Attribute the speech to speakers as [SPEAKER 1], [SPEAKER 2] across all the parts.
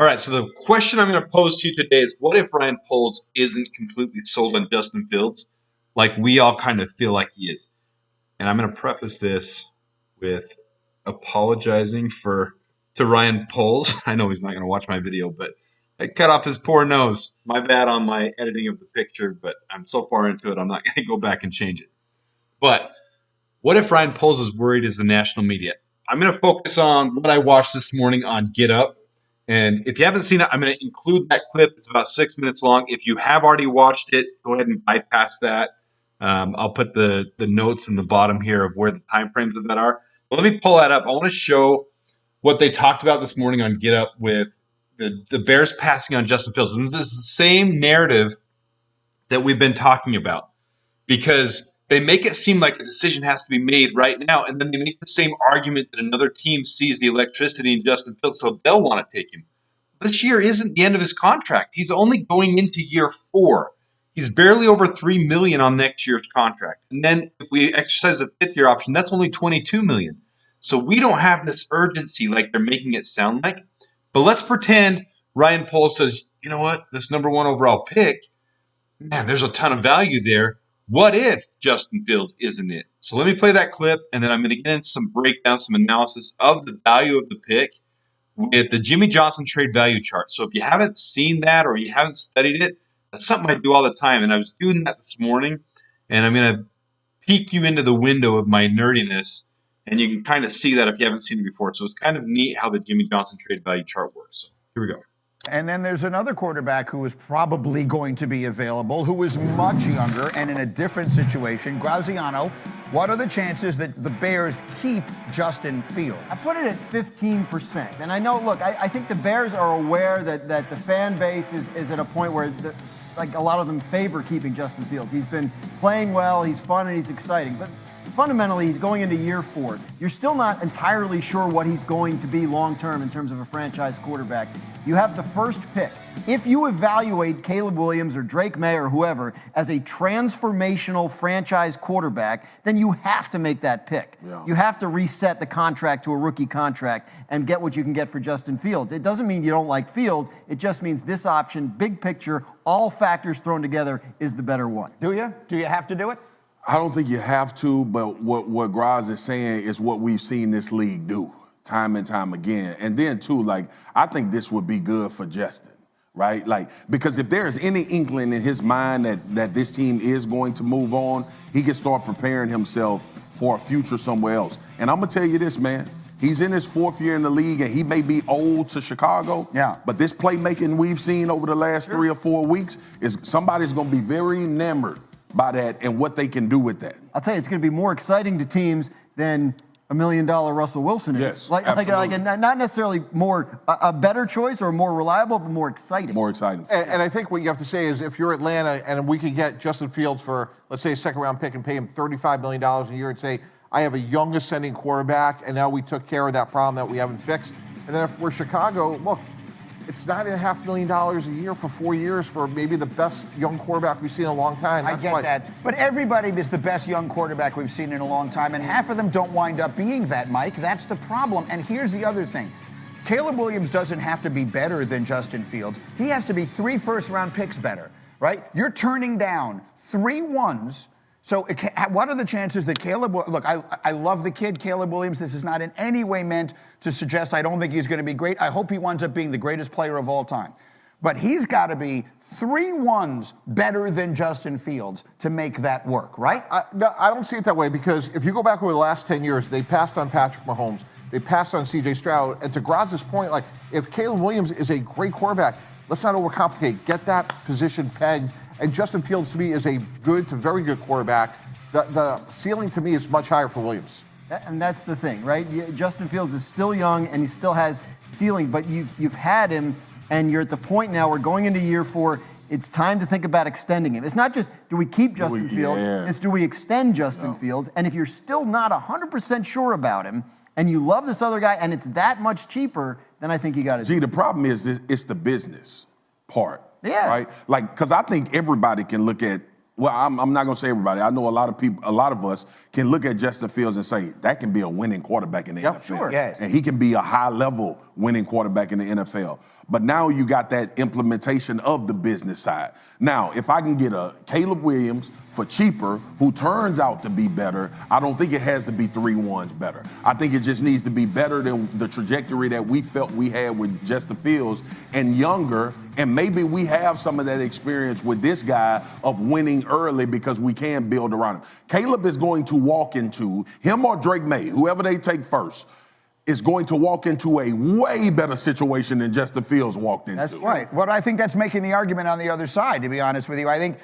[SPEAKER 1] All right, so the question I'm going to pose to you today is, what if Ryan Poles isn't completely sold on Justin Fields like we all kind of feel like he is? And I'm going to preface this with apologizing to Ryan Poles. I know he's not going to watch my video, but I cut off his poor nose. My bad on my editing of the picture, but I'm so far into it, I'm not going to go back and change it. But what if Ryan Poles is worried as the national media? I'm going to focus on what I watched this morning on Get Up. And if you haven't seen it, I'm going to include that clip. It's about 6 minutes long. If you have already watched it, go ahead and bypass that. I'll put the notes in the bottom here of where the time frames of that are. But let me pull that up. I want to show what they talked about this morning on Get Up with the Bears passing on Justin Fields. And this is the same narrative that we've been talking about, because they make it seem like a decision has to be made right now, and then they make the same argument that another team sees the electricity in Justin Fields, so they'll want to take him. This year isn't the end of his contract. He's only going into year 4. He's barely over $3 million on next year's contract. And then if we exercise the 5th-year option, that's only $22 million. So we don't have this urgency like they're making it sound like. But let's pretend Ryan Poles says, you know what, this number 1 overall pick, man, there's a ton of value there. What if Justin Fields isn't it? So let me play that clip, and then I'm going to get into some breakdown, some analysis of the value of the pick with the Jimmie Johnson trade value chart. So if you haven't seen that or you haven't studied it, that's something I do all the time. And I was doing that this morning, and I'm going to peek you into the window of my nerdiness, and you can kind of see that if you haven't seen it before. So it's kind of neat how the Jimmie Johnson trade value chart works. So here we go.
[SPEAKER 2] And then there's another quarterback who is probably going to be available, who is much younger and in a different situation. Graziano, what are the chances that the Bears keep Justin Fields?
[SPEAKER 3] I put it at 15%. And I know, look, I think the Bears are aware that the fan base is at a point where, like, a lot of them favor keeping Justin Fields. He's been playing well, he's fun, and he's exciting. But fundamentally, he's going into year 4. You're still not entirely sure what he's going to be long-term in terms of a franchise quarterback. You have the first pick. If you evaluate Caleb Williams or Drake May or whoever as a transformational franchise quarterback, then you have to make that pick. Yeah. You have to reset the contract to a rookie contract and get what you can get for Justin Fields. It doesn't mean you don't like Fields. It just means this option, big picture, all factors thrown together, is the better one.
[SPEAKER 2] Do you? Do you have to do it?
[SPEAKER 4] I don't think you have to, but what Graz is saying is what we've seen this league do time and time again. And then, too, like, I think this would be good for Justin, right? Like, because if there is any inkling in his mind that this team is going to move on, he can start preparing himself for a future somewhere else. And I'm going to tell you this, man. He's in his 4th year in the league, and he may be old to Chicago. Yeah. But this playmaking we've seen over the last 3 or 4 weeks is somebody's going to be very enamored by that and what they can do with that.
[SPEAKER 3] I'll tell you, it's going to be more exciting to teams than $1 million Russell Wilson is.
[SPEAKER 4] Yes,
[SPEAKER 3] like not necessarily a better choice or more reliable, but more exciting.
[SPEAKER 4] More exciting.
[SPEAKER 5] And I think what you have to say is, if you're Atlanta and we could get Justin Fields for, let's say, a 2nd-round pick and pay him $35 million a year and say, I have a young ascending quarterback, and now we took care of that problem that we haven't fixed. And then if we're Chicago, look, it's $9.5 million a year for 4 years for maybe the best young quarterback we've seen in a long time.
[SPEAKER 2] I get that. But everybody is the best young quarterback we've seen in a long time, and half of them don't wind up being that, Mike. That's the problem. And here's the other thing. Caleb Williams doesn't have to be better than Justin Fields. He has to be 3 first-round picks better, right? You're turning down 3 ones. So what are the chances that Caleb... Look, I love the kid, Caleb Williams. This is not in any way meant to suggest I don't think he's going to be great. I hope he winds up being the greatest player of all time. But he's got to be 3 ones better than Justin Fields to make that work, right?
[SPEAKER 5] No, I don't see it that way, because if you go back over the last 10 years, they passed on Patrick Mahomes. They passed on C.J. Stroud. And to Graz's point, like, if Caleb Williams is a great quarterback, let's not overcomplicate. Get that position pegged. And Justin Fields, to me, is a good to very good quarterback. The ceiling, to me, is much higher for Williams.
[SPEAKER 3] And that's the thing, right? Justin Fields is still young, and he still has ceiling, but you've had him, and you're at the point now where going into year 4, it's time to think about extending him. It's not just, do we keep Justin Fields? It's, do we extend Justin Fields? And if you're still not 100% sure about him, and you love this other guy, and it's that much cheaper, then I think you got to do it.
[SPEAKER 4] The problem is it's the business part.
[SPEAKER 3] Yeah.
[SPEAKER 4] Right? Like, because I think everybody can look at Well, I'm not going to say everybody. I know a lot of people, a lot of us can look at Justin Fields and say, that can be a winning quarterback in the NFL.
[SPEAKER 3] Sure.
[SPEAKER 2] Yes.
[SPEAKER 4] And he can be a high-level winning quarterback in the NFL. But now you got that implementation of the business side. Now, if I can get a Caleb Williams for cheaper, who turns out to be better, I don't think it has to be 3-1s better. I think it just needs to be better than the trajectory that we felt we had with Justin Fields and younger. And maybe we have some of that experience with this guy of winning early because we can build around him. Caleb is going to walk into, him or Drake May, whoever they take first, is going to walk into a way better situation than Justin Fields walked into.
[SPEAKER 2] That's right. Well, I think that's making the argument on the other side, to be honest with you. I think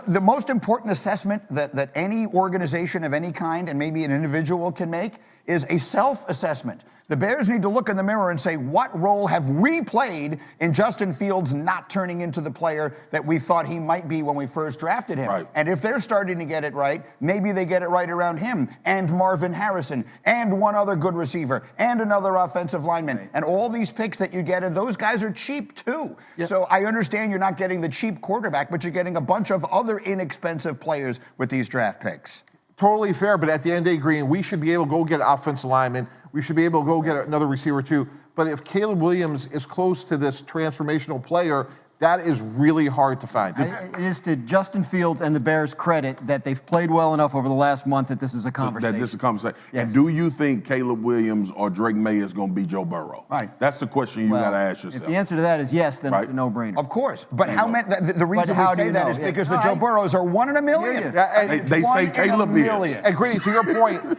[SPEAKER 2] the most important assessment that any organization of any kind and maybe an individual can make is a self-assessment. The Bears need to look in the mirror and say, what role have we played in Justin Fields not turning into the player that we thought he might be when we first drafted him?
[SPEAKER 4] Right.
[SPEAKER 2] And if they're starting to get it right, maybe they get it right around him and Marvin Harrison and one other good receiver and another offensive lineman. Right. And all these picks that you get, and those guys are cheap too. Yeah. So I understand you're not getting the cheap quarterback, but you're getting a bunch of other inexpensive players with these draft picks.
[SPEAKER 5] Totally fair, but at the end of the day, Green, we should be able to go get an offensive lineman. We should be able to go get another receiver too. But if Caleb Williams is close to this transformational player, that is really hard to find.
[SPEAKER 3] It is to Justin Fields and the Bears' credit that they've played well enough over the last month that this is a conversation.
[SPEAKER 4] That this is a conversation.
[SPEAKER 3] Yes.
[SPEAKER 4] And do you think Caleb Williams or Drake May is going to be Joe Burrow?
[SPEAKER 2] Right.
[SPEAKER 4] That's the question you got to ask yourself.
[SPEAKER 3] If the answer to that is yes, then it's a no-brainer.
[SPEAKER 2] Of course. But how many? The reason
[SPEAKER 3] how
[SPEAKER 2] we
[SPEAKER 3] do
[SPEAKER 2] say
[SPEAKER 3] you
[SPEAKER 2] that
[SPEAKER 3] know?
[SPEAKER 2] is
[SPEAKER 3] Yeah.
[SPEAKER 2] because the
[SPEAKER 3] All
[SPEAKER 2] Joe
[SPEAKER 3] right.
[SPEAKER 2] Burrows are 1 in a million.
[SPEAKER 4] They say Caleb is.
[SPEAKER 5] And Greeny, to your point,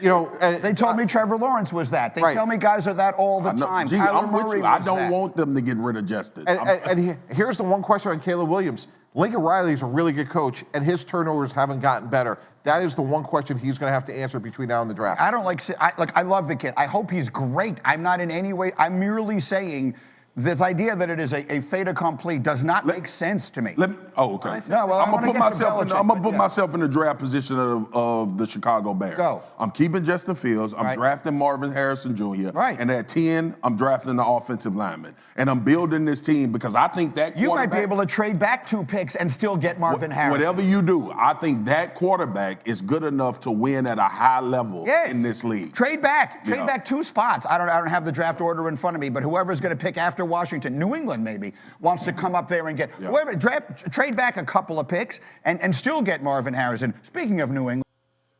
[SPEAKER 2] They told me Trevor Lawrence was that. They tell me guys are that all the time.
[SPEAKER 4] Gee,
[SPEAKER 2] Kyler
[SPEAKER 4] I'm with
[SPEAKER 2] Murray
[SPEAKER 4] you. I
[SPEAKER 2] was
[SPEAKER 4] don't
[SPEAKER 2] that.
[SPEAKER 4] want them to get rid of Justin.
[SPEAKER 5] And here's the one question on Caleb Williams. Lincoln Riley is a really good coach, and his turnovers haven't gotten better. That is the one question he's going to have to answer between now and the draft.
[SPEAKER 2] I don't I love the kid. I hope he's great. I'm not in any way. I'm merely saying this idea that it is a fait accompli does not make sense to me.
[SPEAKER 4] Okay.
[SPEAKER 2] No, well,
[SPEAKER 4] I'm
[SPEAKER 2] I wanna
[SPEAKER 4] gonna put
[SPEAKER 2] get to
[SPEAKER 4] myself.
[SPEAKER 2] Belichick,
[SPEAKER 4] I'm gonna
[SPEAKER 2] but
[SPEAKER 4] put myself in the draft position of the Chicago Bears.
[SPEAKER 2] Go.
[SPEAKER 4] I'm keeping Justin Fields. I'm drafting Marvin Harrison Jr.
[SPEAKER 2] Right.
[SPEAKER 4] And at 10, I'm drafting the offensive lineman. And I'm building this team because I think that
[SPEAKER 2] You might be able to trade back 2 picks and still get Marvin Harrison.
[SPEAKER 4] Whatever you do, I think that quarterback is good enough to win at a high level in this league.
[SPEAKER 2] Trade back 2 spots. I don't have the draft order in front of me, but whoever's going to pick after Washington, New England maybe, wants to come up there and get whoever, trade back a couple of picks and still get Marvin Harrison. Speaking of New England.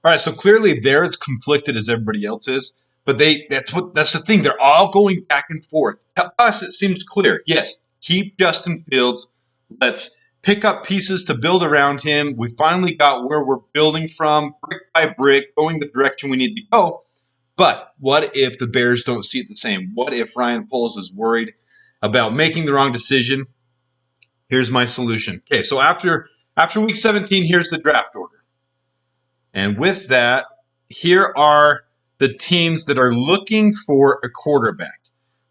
[SPEAKER 1] All right, so clearly they're as conflicted as everybody else is, but that's the thing. They're all going back and forth. To us, it seems clear. Yes, keep Justin Fields. Let's pick up pieces to build around him. We finally got where we're building from, brick by brick, going the direction we need to go. But what if the Bears don't see it the same? What if Ryan Poles is worried about making the wrong decision? Here's my solution. Okay, so after week 17, here's the draft order. And with that, here are the teams that are looking for a quarterback.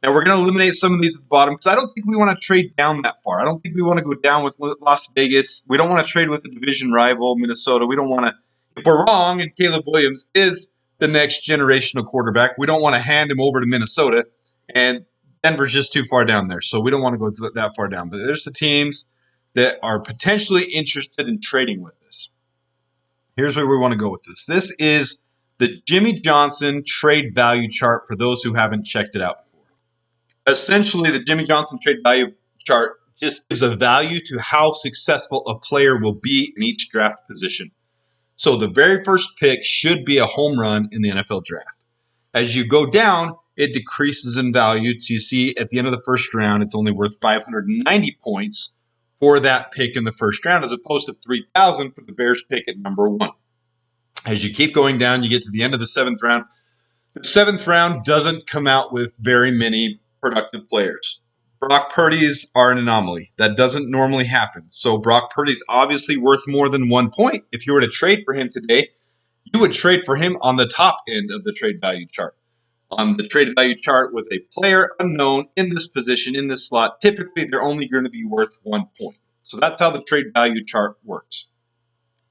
[SPEAKER 1] Now, we're going to eliminate some of these at the bottom because I don't think we want to trade down that far. I don't think we want to go down with Las Vegas. We don't want to trade with a division rival, Minnesota. We don't want to, if we're wrong and Caleb Williams is the next generational quarterback, we don't want to hand him over to Minnesota. And Denver's just too far down there, so we don't want to go that far down. But there's the teams that are potentially interested in trading with us. Here's where we want to go with this. This is the Jimmie Johnson trade value chart for those who haven't checked it out before. Essentially, the Jimmie Johnson trade value chart just gives a value to how successful a player will be in each draft position. So the very first pick should be a home run in the NFL draft. As you go down, it decreases in value. So you see at the end of the first round, it's only worth 590 points for that pick in the first round, as opposed to 3,000 for the Bears pick at number 1. As you keep going down, you get to the end of the 7th round. The 7th round doesn't come out with very many productive players. Brock Purdy's are an anomaly. That doesn't normally happen. So Brock Purdy's obviously worth more than 1 point. If you were to trade for him today, you would trade for him on the top end of the trade value chart. On the trade value chart with a player unknown in this position, in this slot, typically they're only going to be worth 1 point. So that's how the trade value chart works.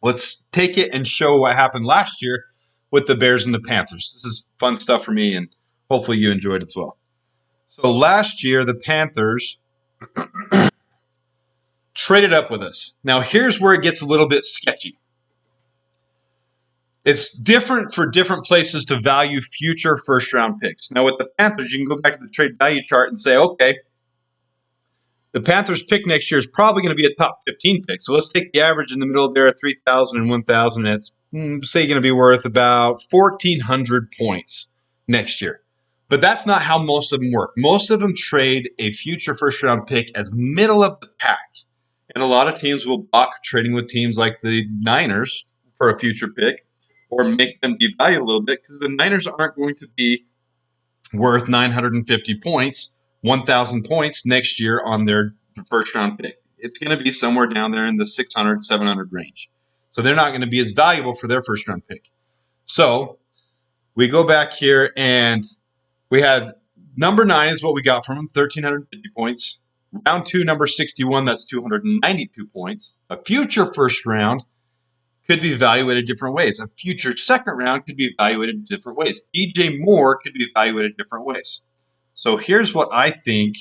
[SPEAKER 1] Let's take it and show what happened last year with the Bears and the Panthers. This is fun stuff for me, and hopefully you enjoyed it as well. So last year, the Panthers traded up with us. Now, here's where it gets a little bit sketchy. It's different for different places to value future first-round picks. Now, with the Panthers, you can go back to the trade value chart and say, okay, the Panthers pick next year is probably going to be a top 15 pick. So let's take the average in the middle there, 3,000 and 1,000. It's, say, going to be worth about 1,400 points next year. But that's not how most of them work. Most of them trade a future first-round pick as middle of the pack. And a lot of teams will balk trading with teams like the Niners for a future pick or make them devalue a little bit because the Niners aren't going to be worth 950 points, 1,000 points next year on their first-round pick. It's going to be somewhere down there in the 600, 700 range. So they're not going to be as valuable for their first-round pick. So we go back here and we had number 9 is what we got from him, 1,350 points. Round 2, number 61, that's 292 points. A future first round could be evaluated different ways. A future second round could be evaluated different ways. DJ Moore could be evaluated different ways. So here's what I think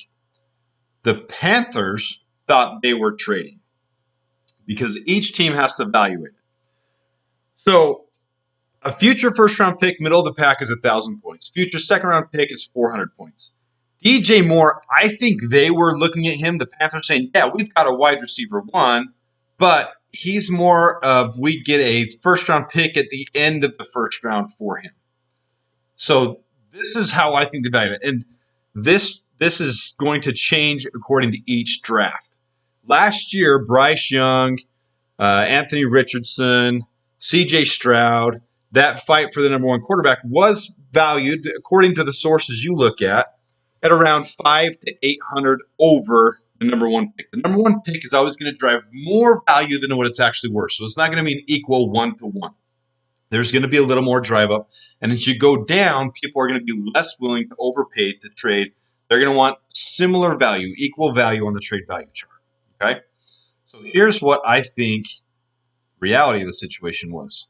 [SPEAKER 1] the Panthers thought they were trading, because each team has to evaluate it. So a future first round pick, middle of the pack, is 1,000 points. Future second round pick is 400 points. DJ Moore, I think they were looking at him, the Panthers, saying, yeah, we've got a wide receiver 1, but he's more of we get a first-round pick at the end of the first round for him. So this is how I think they value it. And this is going to change according to each draft. Last year, Bryce Young, Anthony Richardson, C.J. Stroud, that fight for the number 1 quarterback was valued, according to the sources you look at around 500 to 800 over the number 1 pick. The number 1 pick is always going to drive more value than what it's actually worth. So it's not going to be an equal 1-to-1. There's going to be a little more drive up. And as you go down, people are going to be less willing to overpay to trade. They're going to want similar value, equal value on the trade value chart. Okay? So here's what I think reality of the situation was.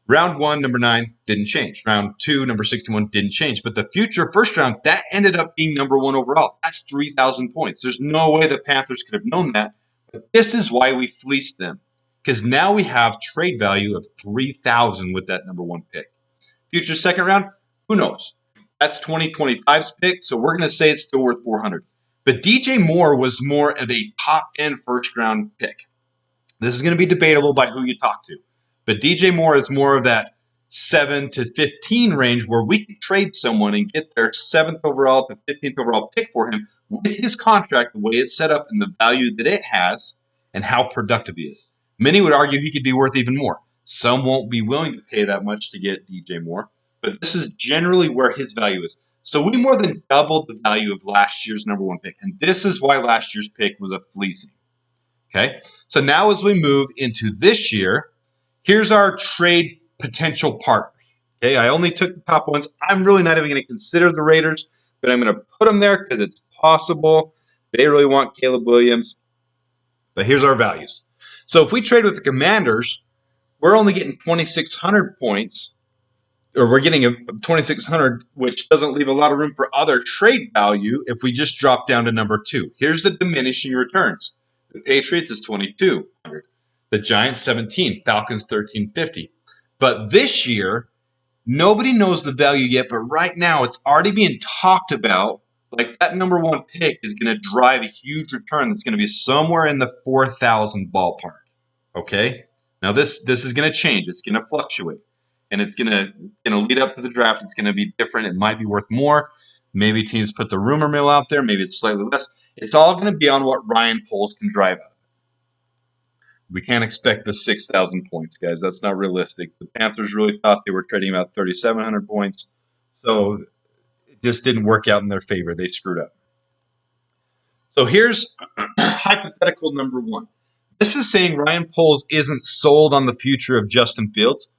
[SPEAKER 1] Round 1, number 9, didn't change. Round 2, number 61, didn't change. But the future first round, that ended up being number 1 overall. That's 3,000 points. There's no way the Panthers could have known that. But this is why we fleeced them. Because now we have trade value of 3,000 with that number 1 pick. Future second round, who knows? That's 2025's pick, so we're going to say it's still worth 400. But DJ Moore was more of a top-end first-round pick. This is going to be debatable by who you talk to. But DJ Moore is more of that 7 to 15 range where we can trade someone and get their 7th overall to 15th overall pick for him with his contract, the way it's set up and the value that it has and how productive he is. Many would argue he could be worth even more. Some won't be willing to pay that much to get DJ Moore, but this is generally where his value is. So we more than doubled the value of last year's number 1 pick, and this is why last year's pick was a fleecing. Okay, so now as we move into this year, here's our trade potential partners. Okay, I only took the top ones. I'm really not even going to consider the Raiders, but I'm going to put them there because it's possible. They really want Caleb Williams. But here's our values. So if we trade with the Commanders, we're only getting 2,600 points, or we're getting a 2,600, which doesn't leave a lot of room for other trade value if we just drop down to number 2. Here's the diminishing returns. The Patriots is 2,200. The Giants, 17. Falcons, 1,350. But this year, nobody knows the value yet, but right now it's already being talked about. Like that number 1 pick is going to drive a huge return that's going to be somewhere in the 4,000 ballpark. Okay? Now this is going to change. It's going to fluctuate. And it's going to lead up to the draft. It's going to be different. It might be worth more. Maybe teams put the rumor mill out there. Maybe it's slightly less. It's all going to be on what Ryan Poles can drive out. We can't expect the 6,000 points, guys. That's not realistic. The Panthers really thought they were trading about 3,700 points. So it just didn't work out in their favor. They screwed up. So here's hypothetical number 1. This is saying Ryan Poles isn't sold on the future of Justin Fields.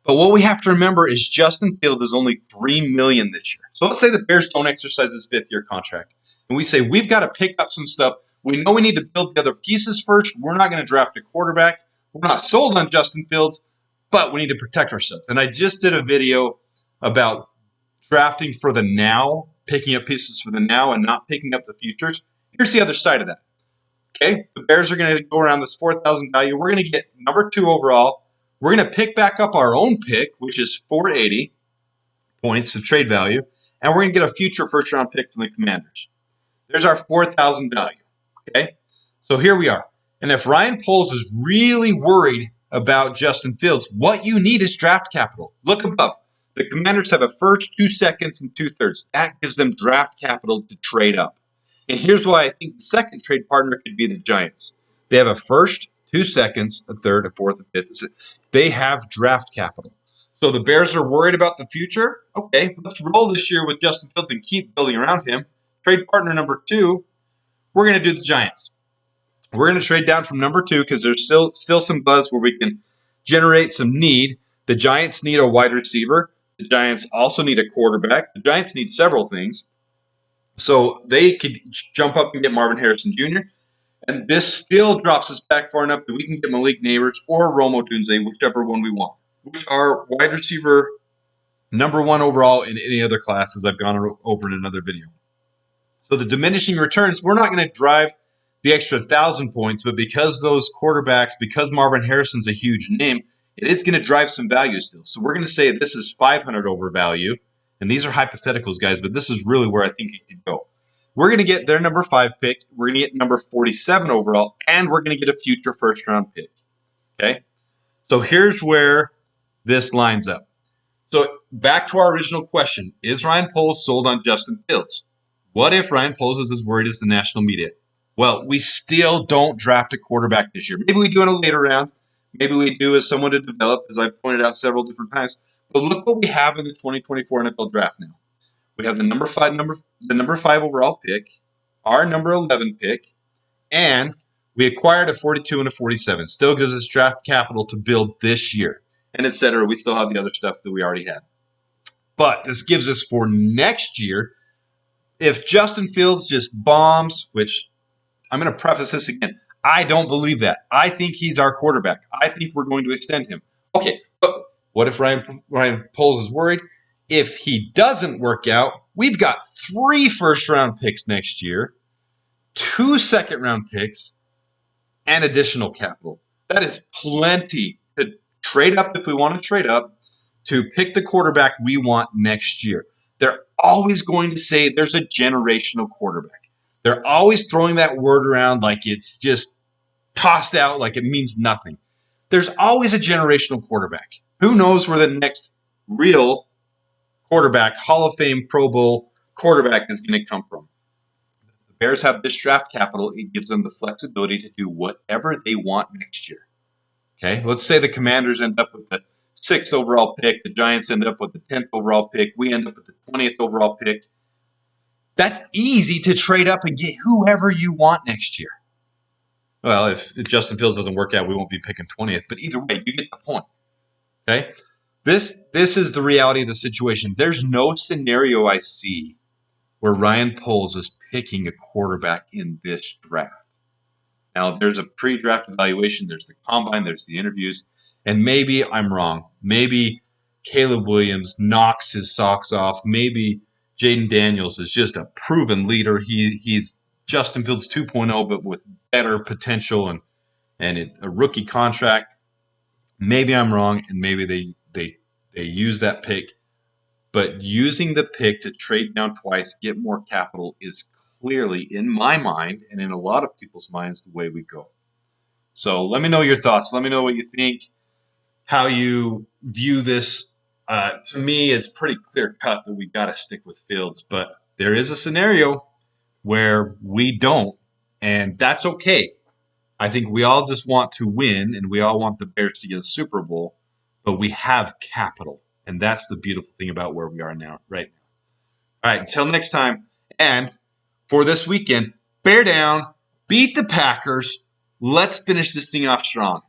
[SPEAKER 1] But what we have to remember is Justin Fields is only $3 million this year. So let's say the Bears don't exercise his 5th-year contract. And we say, we've got to pick up some stuff. We know we need to build the other pieces first. We're not going to draft a quarterback. We're not sold on Justin Fields, but we need to protect ourselves. And I just did a video about drafting for the now, picking up pieces for the now and not picking up the futures. Here's the other side of that. Okay, the Bears are going to go around this 4,000 value. We're going to get number 2 overall We're going to pick back up our own pick, which is 480 points of trade value, and we're going to get a future first-round pick from the Commanders. There's our 4,000 value, okay? So here we are. And if Ryan Poles is really worried about Justin Fields, what you need is draft capital. Look above. The Commanders have a first, 2 seconds, and 2/3. That gives them draft capital to trade up. And here's why I think the second trade partner could be the Giants. They have a first, 2 seconds, a third, a fourth, a fifth. They have draft capital. So the Bears are worried about the future. Okay, let's roll this year with Justin Fields and keep building around him. Trade partner number 2, we're going to do the Giants. We're going to trade down from number 2 because there's still some buzz where we can generate some need. The Giants need a wide receiver. The Giants also need a quarterback. The Giants need several things. So they could jump up and get Marvin Harrison Jr., and this still drops us back far enough that we can get Malik Neighbors or Rome Odunze, whichever one we want, which are wide receiver number 1 overall in any other classes I've gone over in another video. So the diminishing returns, we're not going to drive the extra 1,000 points, but because those quarterbacks, because Marvin Harrison's a huge name, it is going to drive some value still. So we're going to say this is 500 over value, and these are hypotheticals, guys, but this is really where I think it could go. We're going to get their number 5 pick, we're going to get number 47 overall, and we're going to get a future first-round pick. Okay? So here's where this lines up. So back to our original question, is Ryan Poles sold on Justin Fields? What if Ryan Poles is as worried as the national media? Well, we still don't draft a quarterback this year. Maybe we do in a later round. Maybe we do as someone to develop, as I've pointed out several different times. But look what we have in the 2024 NFL Draft now. We have the number 5 overall pick, our number 11 pick, and we acquired a 42 and a 47. Still gives us draft capital to build this year, and et cetera. We still have the other stuff that we already had. But this gives us for next year, if Justin Fields just bombs, which I'm going to preface this again, I don't believe that. I think he's our quarterback. I think we're going to extend him. Okay, but what if Ryan Poles is worried? If he doesn't work out, we've got 3 first-round picks next year, 2 second-round picks, and additional capital. That is plenty to trade up if we want to trade up, to pick the quarterback we want next year. They're always going to say there's a generational quarterback. They're always throwing that word around like it's just tossed out like it means nothing. There's always a generational quarterback. Who knows where the next real quarterback, Hall of Fame, Pro Bowl quarterback is going to come from. The Bears have this draft capital. It gives them the flexibility to do whatever they want next year. Okay, let's say the Commanders end up with the 6th overall pick. The Giants end up with the 10th overall pick. We end up with the 20th overall pick. That's easy to trade up and get whoever you want next year. Well, if Justin Fields doesn't work out, we won't be picking 20th. But either way, you get the point. Okay? This is the reality of the situation. There's no scenario I see where Ryan Poles is picking a quarterback in this draft. Now, there's a pre-draft evaluation. There's the combine. There's the interviews. And maybe I'm wrong. Maybe Caleb Williams knocks his socks off. Maybe Jaden Daniels is just a proven leader. He's Justin Fields 2.0, but with better potential and a rookie contract. Maybe I'm wrong, and maybe they use that pick. But using the pick to trade down twice, get more capital is clearly, in my mind, and in a lot of people's minds, the way we go. So let me know your thoughts. Let me know what you think, how you view this. To me, it's pretty clear cut that we got to stick with Fields. But there is a scenario where we don't, and that's okay. I think we all just want to win, and we all want the Bears to get a Super Bowl, but we have capital, and that's the beautiful thing about where we are now, right now. All right, until next time, and for this weekend, bear down, beat the Packers. Let's finish this thing off strong.